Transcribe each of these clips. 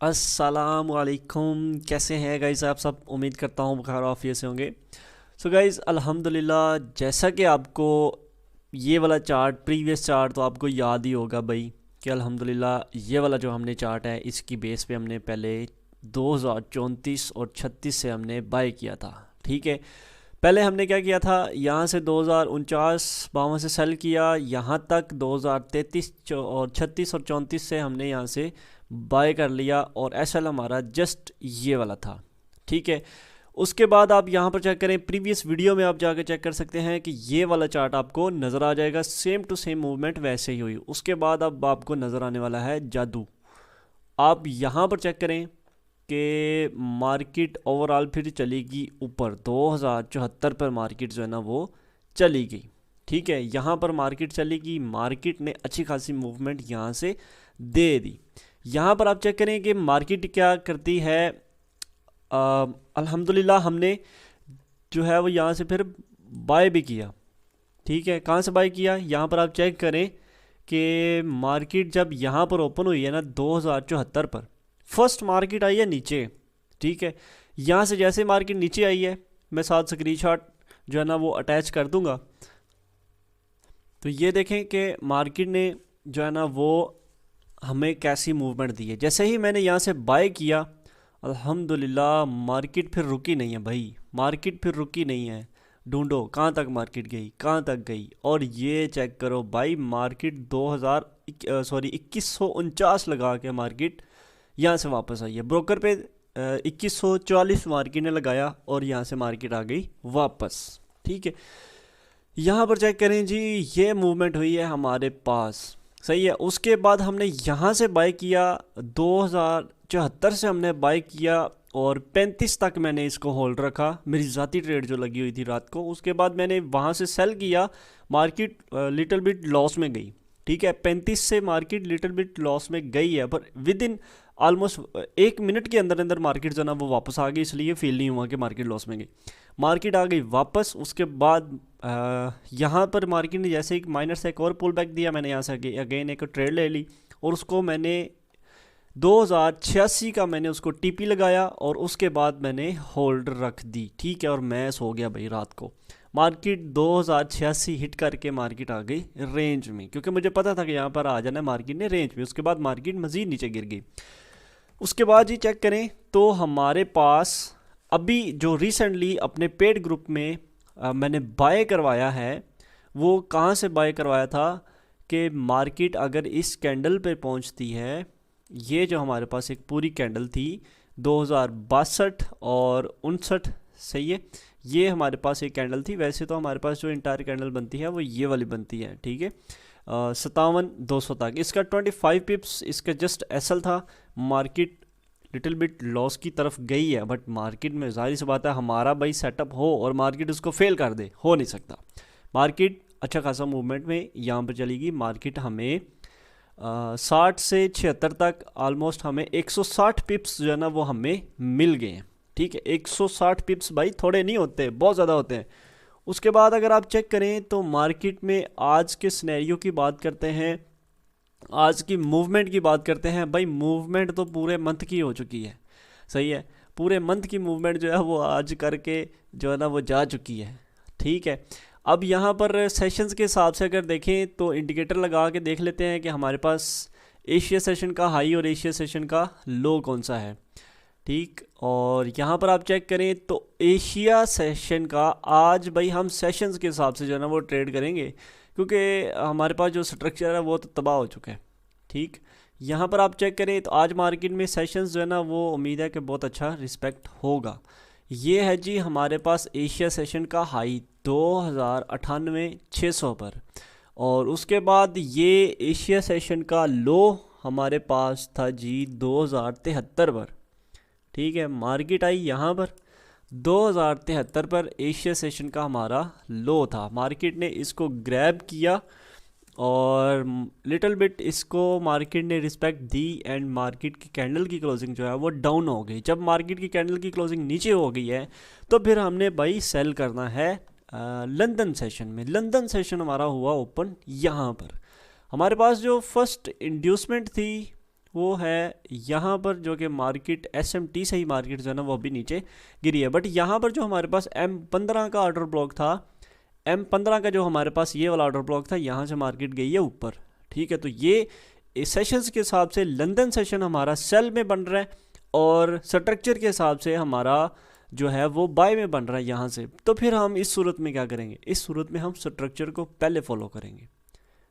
अस्सलामुअलैकुम। कैसे हैं गाइस आप सब? उम्मीद करता हूँ बुखार आफियत से होंगे। सो गाइस अल्हम्दुलिल्लाह, जैसा कि आपको ये वाला चार्ट, प्रीवियस चार्ट तो आपको याद ही होगा भाई कि अल्हम्दुलिल्लाह ये वाला जो हमने चार्ट है इसकी बेस पे हमने पहले 2034 और 36 से हमने बाय किया था। ठीक है, पहले हमने क्या किया था, यहाँ से 2049 52 से सेल किया, यहाँ तक 2033 और 36 और 34 से हमने यहाँ से बाय कर लिया और एसएल हमारा जस्ट ये वाला था। ठीक है, उसके बाद आप यहाँ पर चेक करें, प्रीवियस वीडियो में आप जाकर चेक कर सकते हैं कि ये वाला चार्ट आपको नज़र आ जाएगा, सेम टू सेम मूवमेंट वैसे ही हुई। उसके बाद अब आपको नज़र आने वाला है जादू। आप यहाँ पर चेक करें कि मार्केट ओवरऑल फिर चलेगी ऊपर, 2074 पर मार्केट जो है ना वो चली गई। ठीक है, यहाँ पर मार्केट चलेगी, मार्केट ने अच्छी खासी मूवमेंट यहाँ से दे दी। यहाँ पर आप चेक करें कि मार्केट क्या करती है। अल्हम्दुलिल्लाह हमने जो है वो यहाँ से फिर बाय भी किया। ठीक है, कहाँ से बाय किया, यहाँ पर आप चेक करें कि मार्केट जब यहाँ पर ओपन हुई है ना 2074 पर, फर्स्ट मार्केट आई है नीचे। ठीक है, यहाँ से जैसे मार्केट नीचे आई है, मैं साथ स्क्रीनशॉट जो है ना वो अटैच कर दूंगा, तो ये देखें कि मार्केट ने जो है ना वो हमें कैसी मूवमेंट दी है। जैसे ही मैंने यहाँ से बाय किया, अल्हम्दुलिल्लाह मार्केट फिर रुकी नहीं है भाई, मार्केट फिर रुकी नहीं है। ढूंढो कहाँ तक मार्केट गई, कहाँ तक गई, और ये चेक करो भाई, मार्केट 2149 लगा के मार्केट यहाँ से वापस आई है। ब्रोकर पे 2144 मार्केट ने लगाया और यहाँ से मार्केट आ गई वापस। ठीक है, यहाँ पर चेक करें जी, ये मूवमेंट हुई है हमारे पास। सही है, उसके बाद हमने यहाँ से बाय किया, 2074 से हमने बाय किया और 35 तक मैंने इसको होल्ड रखा, मेरी ज़ाती ट्रेड जो लगी हुई थी रात को। उसके बाद मैंने वहाँ से सेल किया, मार्केट लिटिल बिट लॉस में गई। ठीक है, 35 से मार्केट लिटिल बिट लॉस में गई है, पर विद इन ऑलमोस्ट 1 मिनट के अंदर अंदर मार्केट जो ना वो वापस आ गई, इसलिए फील नहीं हुआ कि मार्केट लॉस में गई। मार्केट आ गई वापस। उसके बाद यहाँ पर मार्केट ने जैसे एक माइनर से एक और पुल बैक दिया, मैंने यहाँ से अगेन एक ट्रेड ले ली और उसको मैंने 2086 का मैंने उसको टीपी लगाया और उसके बाद मैंने होल्ड रख दी। ठीक है, और मैं सो गया भाई रात को। मार्केट 2086 हिट करके मार्केट आ गई रेंज में, क्योंकि मुझे पता था कि यहाँ पर आ जाना है मार्केट ने रेंज में। उसके बाद मार्केट मज़ीद नीचे गिर गई। उसके बाद जी चेक करें तो हमारे पास अभी जो रिसेंटली अपने पेड ग्रुप में मैंने बाय करवाया है, वो कहाँ से बाय करवाया था कि मार्केट अगर इस कैंडल पे पहुँचती है, ये जो हमारे पास एक पूरी कैंडल थी 2062 और 59, सही है, ये हमारे पास एक कैंडल थी। वैसे तो हमारे पास जो इंटायर कैंडल बनती है वो ये वाली बनती है। ठीक है, 57 200 तक इसका 25 पिप्स इसका जस्ट एसएल था। मार्केट लिटिल बिट लॉस की तरफ गई है, बट मार्केट में जाहिर सी बात है हमारा भाई सेटअप हो और मार्केट उसको फेल कर दे, हो नहीं सकता। मार्केट अच्छा खासा मूवमेंट में यहाँ पर चलेगी। मार्केट हमें 60 से 76 तक ऑलमोस्ट हमें 160 पिप्स जो है ना वो हमें मिल गए हैं। ठीक है, 160 पिप्स भाई थोड़े नहीं होते, बहुत ज़्यादा होते हैं। उसके बाद अगर आप चेक करें तो मार्केट में आज के सिनेरियो की बात करते हैं, आज की मूवमेंट की बात करते हैं। भाई मूवमेंट तो पूरे मंथ की हो चुकी है, सही है, पूरे मंथ की मूवमेंट जो है वो आज करके जो है ना वो जा चुकी है। ठीक है, अब यहाँ पर सेशंस के हिसाब से अगर देखें तो इंडिकेटर लगा के देख लेते हैं कि हमारे पास एशिया सेशन का हाई और एशिया सेशन का लो कौन सा है। ठीक, और यहाँ पर आप चेक करें तो एशिया सेशन का आज भाई हम सेशंस के हिसाब से जो है ना वो ट्रेड करेंगे, क्योंकि हमारे पास जो स्ट्रक्चर है वो तो तबाह हो चुका है। ठीक, यहाँ पर आप चेक करें तो आज मार्केट में सेशंस जो है ना वो उम्मीद है कि बहुत अच्छा रिस्पेक्ट होगा। ये है जी हमारे पास एशिया सेशन का हाई 2098 600 पर, और उसके बाद ये एशिया सेशन का लो हमारे पास था जी 2073 पर। ठीक है, मार्केट आई यहाँ पर 2073 पर, एशिया सेशन का हमारा लो था। मार्केट ने इसको ग्रैब किया और लिटिल बिट इसको मार्केट ने रिस्पेक्ट दी एंड मार्केट की कैंडल की क्लोजिंग जो है वो डाउन हो गई। जब मार्केट की कैंडल की क्लोजिंग नीचे हो गई है तो फिर हमने भाई सेल करना है लंदन सेशन में। लंदन सेशन हमारा हुआ ओपन यहाँ पर। हमारे पास जो फर्स्ट इंड्यूसमेंट थी वो है यहाँ पर, जो कि मार्केट SMT से ही मार्केट जो है ना वो अभी नीचे गिरी है। बट यहाँ पर जो हमारे पास M15 का ऑर्डर ब्लॉक था, M15 का जो हमारे पास ये वाला ऑर्डर ब्लॉक था, यहाँ से मार्केट गई है ऊपर। ठीक है, तो ये सेशंस के हिसाब से लंदन सेशन हमारा सेल में बन रहा है और स्ट्रक्चर के हिसाब से हमारा जो है वो बाय में बन रहा है यहाँ से। तो फिर हम इस सूरत में क्या करेंगे, इस सूरत में हम स्ट्रक्चर को पहले फॉलो करेंगे,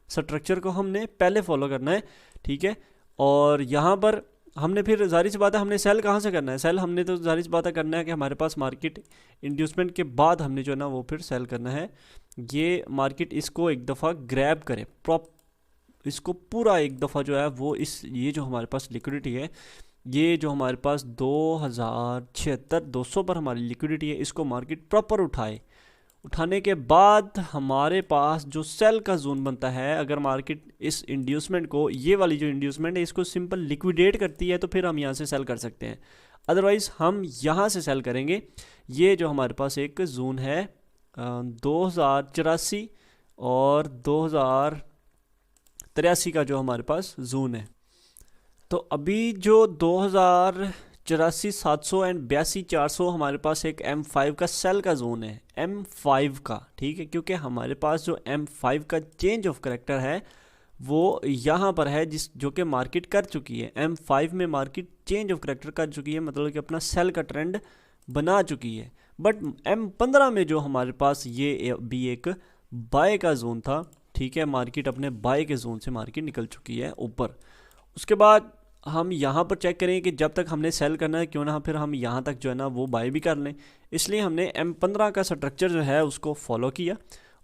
स्ट्रक्चर को हमने पहले फॉलो करना है। ठीक है, और यहाँ पर हमने फिर जाहिर सी बात है हमने सेल कहाँ से करना है, सेल हमने तो जाहिर सी बात है करना है कि हमारे पास मार्केट इंड्यूसमेंट के बाद हमने जो है ना वो फिर सेल करना है। ये मार्केट इसको एक दफ़ा ग्रैब करे इसको पूरा एक दफ़ा जो है वो ये जो हमारे पास लिक्विडिटी है, ये जो हमारे पास 2076-200 पर हमारी लिक्विडिटी है, इसको मार्केट प्रॉपर उठाने के बाद हमारे पास जो सेल का जोन बनता है, अगर मार्केट इस इंड्यूसमेंट को, ये वाली जो इंड्यूसमेंट है, इसको सिंपल लिक्विडेट करती है तो फिर हम यहाँ से सेल कर सकते हैं। अदरवाइज़ हम यहाँ से सेल करेंगे। ये जो हमारे पास एक जोन है 2084 और 2083 का जो हमारे पास जोन है, तो अभी जो 2084 700 एंड 82 400 हमारे पास एक M5 का सेल का जोन है, M5 का। ठीक है, क्योंकि हमारे पास जो M5 का चेंज ऑफ करेक्टर है वो यहाँ पर है, जो कि मार्केट कर चुकी है। M5 में मार्केट चेंज ऑफ करेक्टर कर चुकी है, मतलब कि अपना सेल का ट्रेंड बना चुकी है। बट M15 में जो हमारे पास ये भी एक बाय का जोन था। ठीक है, मार्केट अपने बाय के जोन से मार्केट निकल चुकी है ऊपर। उसके बाद हम यहाँ पर चेक करें कि जब तक हमने सेल करना है, क्यों ना फिर हम यहाँ तक जो है ना वो बाय भी कर लें। इसलिए हमने M15 का स्ट्रक्चर जो है उसको फॉलो किया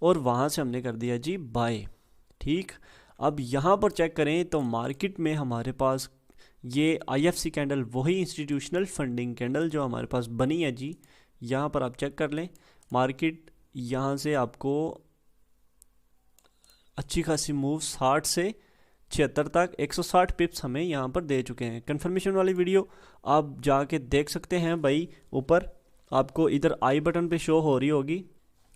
और वहाँ से हमने कर दिया जी बाय। ठीक, अब यहाँ पर चेक करें तो मार्केट में हमारे पास ये IFC कैंडल, वही इंस्टीट्यूशनल फंडिंग कैंडल जो हमारे पास बनी है जी, यहाँ पर आप चेक कर लें। मार्केट यहाँ से आपको अच्छी खासी मूव 60 से 76 तक 160 पिप्स हमें यहाँ पर दे चुके हैं। कंफर्मेशन वाली वीडियो आप जाके देख सकते हैं भाई, ऊपर आपको इधर आई बटन पे शो हो रही होगी,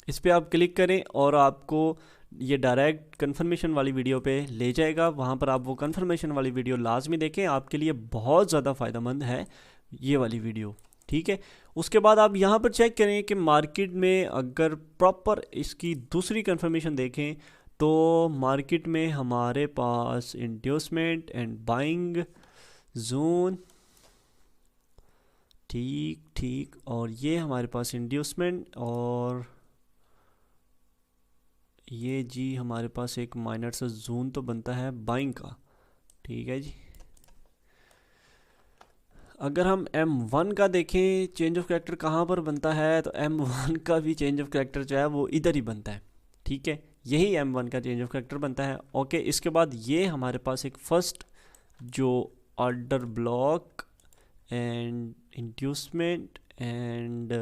इस पर आप क्लिक करें और आपको ये डायरेक्ट कंफर्मेशन वाली वीडियो पे ले जाएगा। वहाँ पर आप वो कंफर्मेशन वाली वीडियो लाजमी देखें, आपके लिए बहुत ज़्यादा फ़ायदेमंद है ये वाली वीडियो। ठीक है, उसके बाद आप यहाँ पर चेक करें कि मार्केट में अगर प्रॉपर इसकी दूसरी कंफर्मेशन देखें तो मार्केट में हमारे पास इंड्यूसमेंट एंड बाइंग जोन, ठीक, और ये हमारे पास इंड्यूसमेंट, और ये जी हमारे पास एक माइनर सा जोन तो बनता है बाइंग का। ठीक है जी, अगर हम M1 का देखें चेंज ऑफ कैरेक्टर कहाँ पर बनता है, तो M1 का भी चेंज ऑफ कैरेक्टर जो है वो इधर ही बनता है। ठीक है, यही M1 का चेंज ऑफ कैरेक्टर बनता है। ओके, इसके बाद ये हमारे पास एक फर्स्ट जो order block and inducement and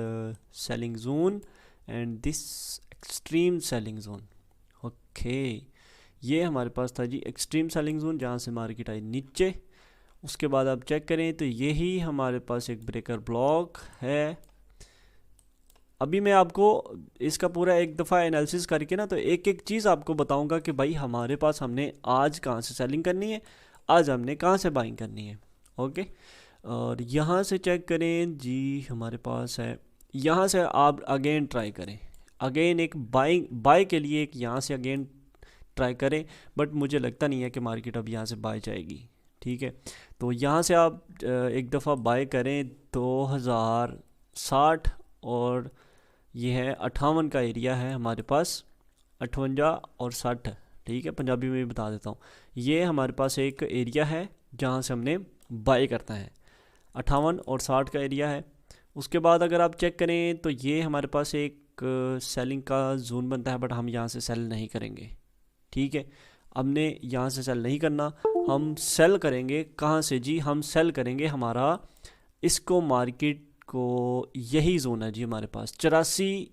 selling zone and this extreme selling zone. Okay, ये हमारे पास था जी एक्सट्रीम सेलिंग जोन, जहाँ से मार्केट आई नीचे। उसके बाद आप चेक करें तो यही हमारे पास एक ब्रेकर ब्लॉक है। अभी मैं आपको इसका पूरा एक दफ़ा एनालिसिस करके ना तो एक एक चीज़ आपको बताऊंगा कि भाई हमारे पास हमने आज कहाँ से सेलिंग करनी है, आज हमने कहाँ से बाइंग करनी है। ओके, और यहाँ से चेक करें जी, हमारे पास है, यहाँ से आप अगेन ट्राई करें, अगेन एक बाय के लिए एक यहाँ से अगेन ट्राई करें, बट मुझे लगता नहीं है कि मार्केट अब यहाँ से बाय जाएगी। ठीक है, तो यहाँ से आप एक दफ़ा बाय करें 2060, और ये है 58 का एरिया है हमारे पास, 58 और 60। ठीक है, पंजाबी में भी बता देता हूँ, ये हमारे पास एक एरिया है जहाँ से हमने बाय करना है, 58 और 60 का एरिया है। उसके बाद अगर आप चेक करें तो ये हमारे पास एक सेलिंग का जोन बनता है, बट हम यहाँ से सेल नहीं करेंगे। ठीक है, हमने यहाँ से सेल नहीं करना, हम सेल करेंगे कहाँ से जी, हम सेल करेंगे हमारा इसको मार्केट को, यही जोन है जी हमारे पास 84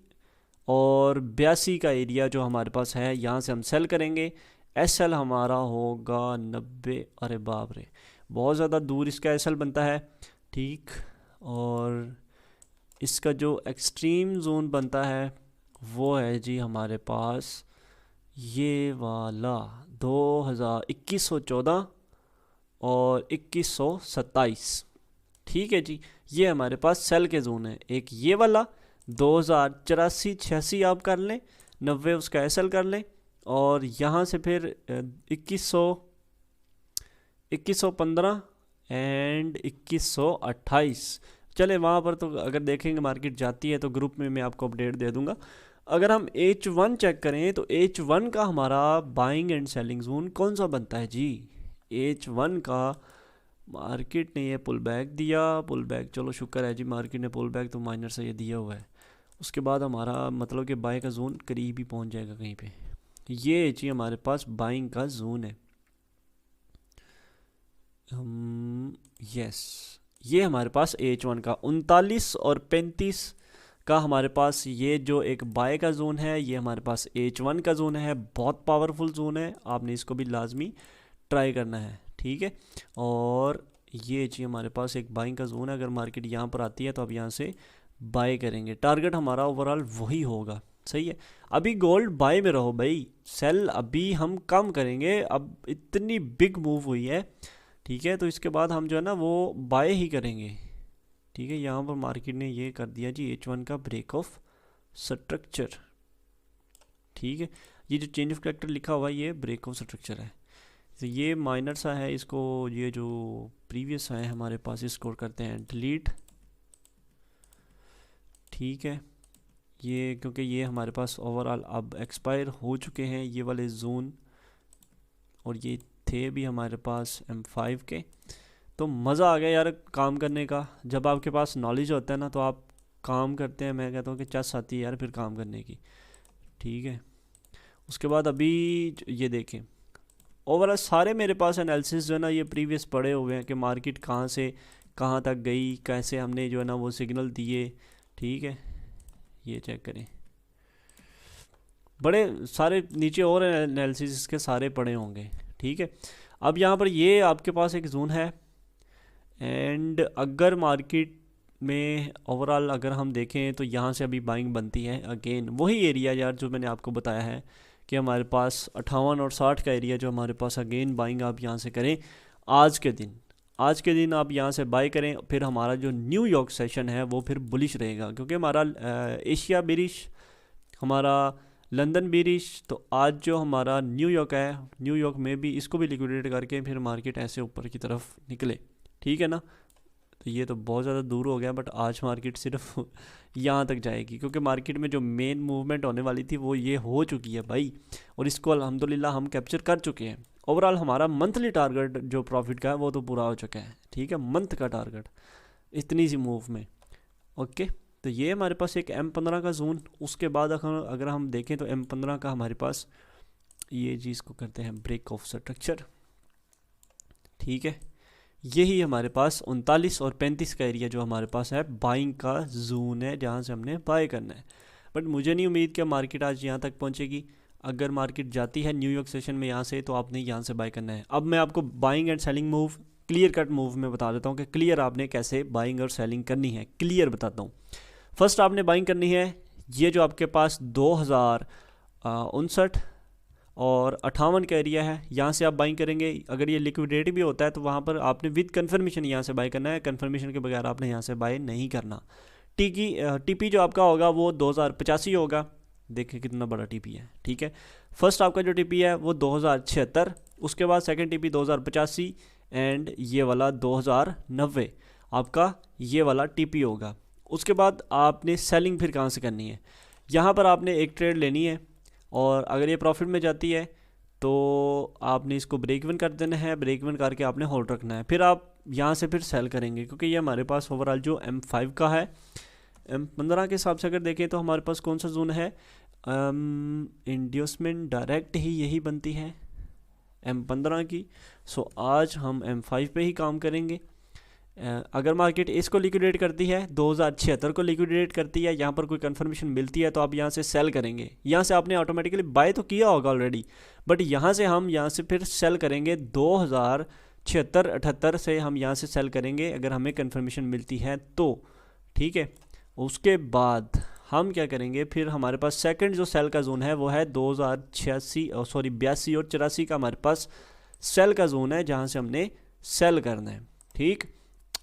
और 82 का एरिया जो हमारे पास है, यहाँ से हम सेल करेंगे। SL हमारा होगा 90, अरे बाप रे बहुत ज़्यादा दूर इसका SL बनता है। ठीक, और इसका जो एक्सट्रीम जोन बनता है वो है जी हमारे पास ये वाला 2114 और 2127। ठीक है जी, ये हमारे पास सेल के जोन है। एक ये वाला 2084-86 आप कर लें, 90 उसका एसएल कर लें, और यहाँ से फिर 2115 एंड 2128। चले वहाँ पर तो अगर देखेंगे मार्केट जाती है तो ग्रुप में मैं आपको अपडेट दे दूंगा। अगर हम H1 चेक करें तो H1 का हमारा बाइंग एंड सेलिंग जोन कौन सा बनता है जी? H1 का मार्केट ने ये पुल बैक दिया, पुल बैक, चलो शुक्र है जी मार्केट ने पुल बैक तो माइनर से ये दिया हुआ है। उसके बाद हमारा मतलब कि बाय का जोन करीब ही पहुंच जाएगा कहीं पे। ये जी हमारे पास बाइंग का जोन है। यस, ये हमारे पास H1 का 39 और 35 का हमारे पास ये जो एक बाय का जोन है, ये हमारे पास H1 का जोन है। बहुत पावरफुल जोन है, आपने इसको भी लाजमी ट्राई करना है। ठीक है, और ये जी हमारे पास एक बाइंग का जोन है। अगर मार्केट यहाँ पर आती है तो अब यहाँ से बाय करेंगे। टारगेट हमारा ओवरऑल वही होगा। सही है, अभी गोल्ड बाय में रहो भाई, सेल अभी हम कम करेंगे। अब इतनी बिग मूव हुई है, ठीक है, तो इसके बाद हम जो है ना वो बाय ही करेंगे। ठीक है, यहाँ पर मार्केट ने ये कर दिया जी H1 का ब्रेक ऑफ स्ट्रक्चर। ठीक है, ये जो चेंज ऑफ कैरेक्टर लिखा हुआ है ये ब्रेक ऑफ स्ट्रक्चर है। तो ये माइनर सा है, इसको ये जो प्रीवियस है हमारे पास इसको करते हैं डिलीट। ठीक है, ये क्योंकि ये हमारे पास ओवरऑल अब एक्सपायर हो चुके हैं ये वाले जोन, और ये थे भी हमारे पास M5 के। तो मज़ा आ गया यार काम करने का। जब आपके पास नॉलेज होता है ना तो आप काम करते हैं, मैं कहता हूँ कि चस आती है यार फिर काम करने की। ठीक है, उसके बाद अभी ये देखें ओवरऑल सारे मेरे पास एनालिसिस जो है ना ये प्रीवियस पड़े हुए हैं कि मार्केट कहाँ से कहाँ तक गई, कैसे हमने जो है ना वो सिग्नल दिए। ठीक है, ये चेक करें, बड़े सारे नीचे और एनालिसिस इसके सारे पड़े होंगे। ठीक है, अब यहाँ पर ये आपके पास एक जोन है, एंड अगर मार्केट में ओवरऑल अगर हम देखें तो यहाँ से अभी बाइंग बनती है। अगेन वही एरिया यार जो मैंने आपको बताया है कि हमारे पास 58 और 60 का एरिया जो हमारे पास अगेन बाइंग आप यहाँ से करें आज के दिन। आज के दिन आप यहाँ से बाई करें, फिर हमारा जो न्यूयॉर्क सेशन है वो फिर बुलिश रहेगा, क्योंकि हमारा एशिया बेरिश, हमारा लंदन बेरिश। तो आज जो हमारा न्यूयॉर्क है, न्यूयॉर्क में भी इसको भी लिक्विडेट करके फिर मार्केट ऐसे ऊपर की तरफ निकले। ठीक है ना, तो ये तो बहुत ज़्यादा दूर हो गया, बट आज मार्केट सिर्फ यहाँ तक जाएगी, क्योंकि मार्केट में जो मेन मूवमेंट होने वाली थी वो ये हो चुकी है भाई, और इसको अल्हम्दुलिल्लाह हम कैप्चर कर चुके हैं। ओवरऑल हमारा मंथली टारगेट जो प्रॉफिट का है वो तो पूरा हो चुका है। ठीक है, मंथ का टारगेट इतनी सी मूव में। ओके, तो ये हमारे पास एक M15 का जोन। उसके बाद अगर हम देखें तो M15 का हमारे पास ये चीज़ को करते हैं ब्रेक ऑफ स्ट्रक्चर। ठीक है, यही हमारे पास 39 और 35 का एरिया जो हमारे पास है बाइंग का जोन है, जहाँ से हमने बाय करना है। बट मुझे नहीं उम्मीद कि मार्केट आज यहाँ तक पहुँचेगी। अगर मार्केट जाती है न्यूयॉर्क सेशन में यहाँ से, तो आपने यहाँ से बाय करना है। अब मैं आपको buying and selling move clear cut move में बता देता हूँ कि क्लियर आपने कैसे बाइंग और सेलिंग करनी है। क्लियर बताता हूँ। फर्स्ट आपने बाइंग करनी है, ये जो आपके पास 2059 और 58 का एरिया है, यहाँ से आप बाइंग करेंगे। अगर ये लिक्विडेट भी होता है तो वहाँ पर आपने विद कन्फर्मेशन यहाँ से बाय करना है, कन्फर्मेशन के बगैर आपने यहाँ से बाय नहीं करना। टीपी जो आपका होगा वो 2085 होगा। देखिए कितना बड़ा टीपी है। ठीक है, फर्स्ट आपका जो टीपी है वो 2076, उसके बाद सेकंड टीपी 2085 एंड ये वाला 2090 आपका ये वाला टीपी होगा। उसके बाद आपने सेलिंग फिर कहाँ से करनी है, यहाँ पर आपने एक ट्रेड लेनी है, और अगर ये प्रॉफिट में जाती है तो आपने इसको ब्रेक इवन कर देना है। ब्रेक इवन करके आपने होल्ड रखना है, फिर आप यहाँ से फिर सेल करेंगे, क्योंकि ये हमारे पास ओवरऑल जो M5 का है। M15 के हिसाब से अगर देखें तो हमारे पास कौन सा जोन है, इंड्यूसमेंट डायरेक्ट ही यही बनती है M15 की। सो आज हम M5 पे ही काम करेंगे। अगर मार्केट इसको लिक्विडेट करती है, 2076 को लिक्विडेट करती है, यहाँ पर कोई कंफर्मेशन मिलती है तो आप यहाँ से सेल करेंगे। यहाँ से आपने ऑटोमेटिकली बाय तो किया होगा ऑलरेडी, बट यहाँ से हम यहाँ से फिर सेल करेंगे। 2076-78 से हम यहाँ से सेल करेंगे अगर हमें कंफर्मेशन मिलती है तो। ठीक है, उसके बाद हम क्या करेंगे, फिर हमारे पास सेकंड जो सेल का जोन है वो है 82 और 84 का हमारे पास सेल का जोन है, जहाँ से हमने सेल करना है। ठीक,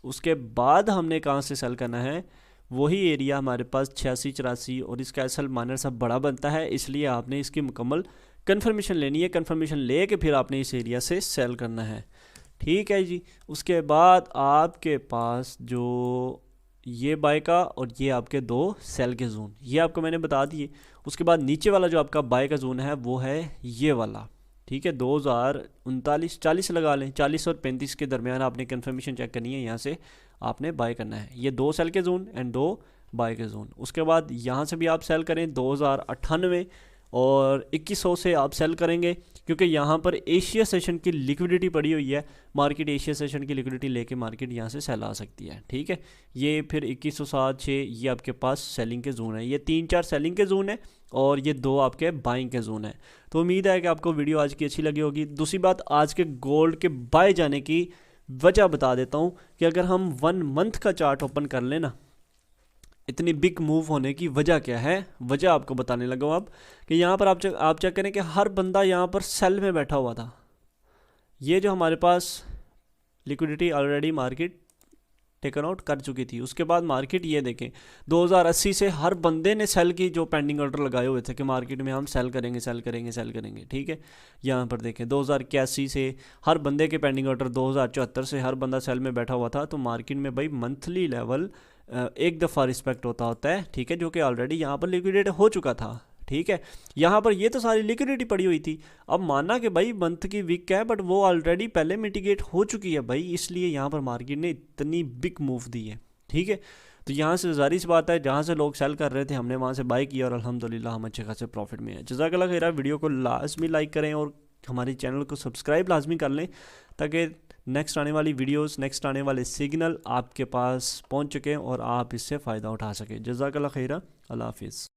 उसके बाद हमने कहाँ से सेल करना है, वही एरिया हमारे पास 86 84 और इसका एसएल माइनर सब बड़ा बनता है, इसलिए आपने इसकी मुकम्मल कन्फर्मेशन लेनी है। कन्फर्मेशन ले के फिर आपने इस एरिया से सेल करना है। ठीक है जी। उसके बाद आपके पास जो ये बाय का और ये आपके दो सेल के जोन, ये आपको मैंने बता दिए। उसके बाद नीचे वाला जो आपका बाय का जोन है वो है ये वाला। ठीक है, 2039 40 लगा लें, 40 और 35 के दरमियान आपने कन्फर्मेशन चेक करनी है, यहाँ से आपने बाय करना है। ये दो सेल के जोन एंड दो बाय के जोन। उसके बाद यहाँ से भी आप सेल करें 2098 और 2100 से आप सेल करेंगे, क्योंकि यहाँ पर एशिया सेशन की लिक्विडिटी पड़ी हुई है। मार्केट एशिया सेशन की लिक्विडिटी लेके मार्केट यहाँ से सेल आ सकती है। ठीक है, ये फिर 2107 6 ये आपके पास सेलिंग के जोन है। ये 3 4 सेलिंग के जोन है और ये दो आपके बाइंग के जोन है। तो उम्मीद है कि आपको वीडियो आज की अच्छी लगी होगी। दूसरी बात, आज के गोल्ड के बाय जाने की वजह बता देता हूँ कि अगर हम 1 मंथ का चार्ट ओपन कर लें ना, इतनी बिग मूव होने की वजह क्या है, वजह आपको बताने लगा हूँ अब। कि यहाँ पर आप चेक करें कि हर बंदा यहाँ पर सेल में बैठा हुआ था। ये जो हमारे पास liquidity already market taken out कर चुकी थी। उसके बाद मार्केट ये देखें 2080 से हर बंदे ने सेल की जो पेंडिंग ऑर्डर लगाए हुए थे कि मार्केट में हम सेल करेंगे सेल करेंगे सेल करेंगे। ठीक है, यहाँ पर देखें 2081 से हर बंदे के पेंडिंग ऑर्डर, 2074 से हर बंदा सेल में बैठा हुआ था। तो मार्केट में भाई मंथली लेवल एक दफ़ा रिस्पेक्ट होता है। ठीक है, जो कि ऑलरेडी यहाँ पर लिक्विडेट हो चुका था। ठीक है, यहाँ पर ये तो सारी लिक्विडिटी पड़ी हुई थी। अब माना कि भाई मंथ की वीक है, बट वो ऑलरेडी पहले मिटिगेट हो चुकी है भाई, इसलिए यहाँ पर मार्केट ने इतनी बिग मूव दी है। ठीक है, तो यहाँ से जारी सी बात है, जहाँ से लोग सेल कर रहे थे हमने वहाँ से बाय किया और अल्हम्दुलिल्लाह हम अच्छे खासे प्रॉफिट में है। जज़ाकल्लाह खैर। वीडियो को लाजमी लाइक करें और हमारे चैनल को सब्सक्राइब लाजमी कर लें, ताकि नेक्स्ट आने वाली वीडियोस, नेक्स्ट आने वाले सिग्नल आपके पास पहुँच चुके और आप इससे फ़ायदा उठा सकें। जज़ाकल्लाह खैर। अल्लाह हाफिज़।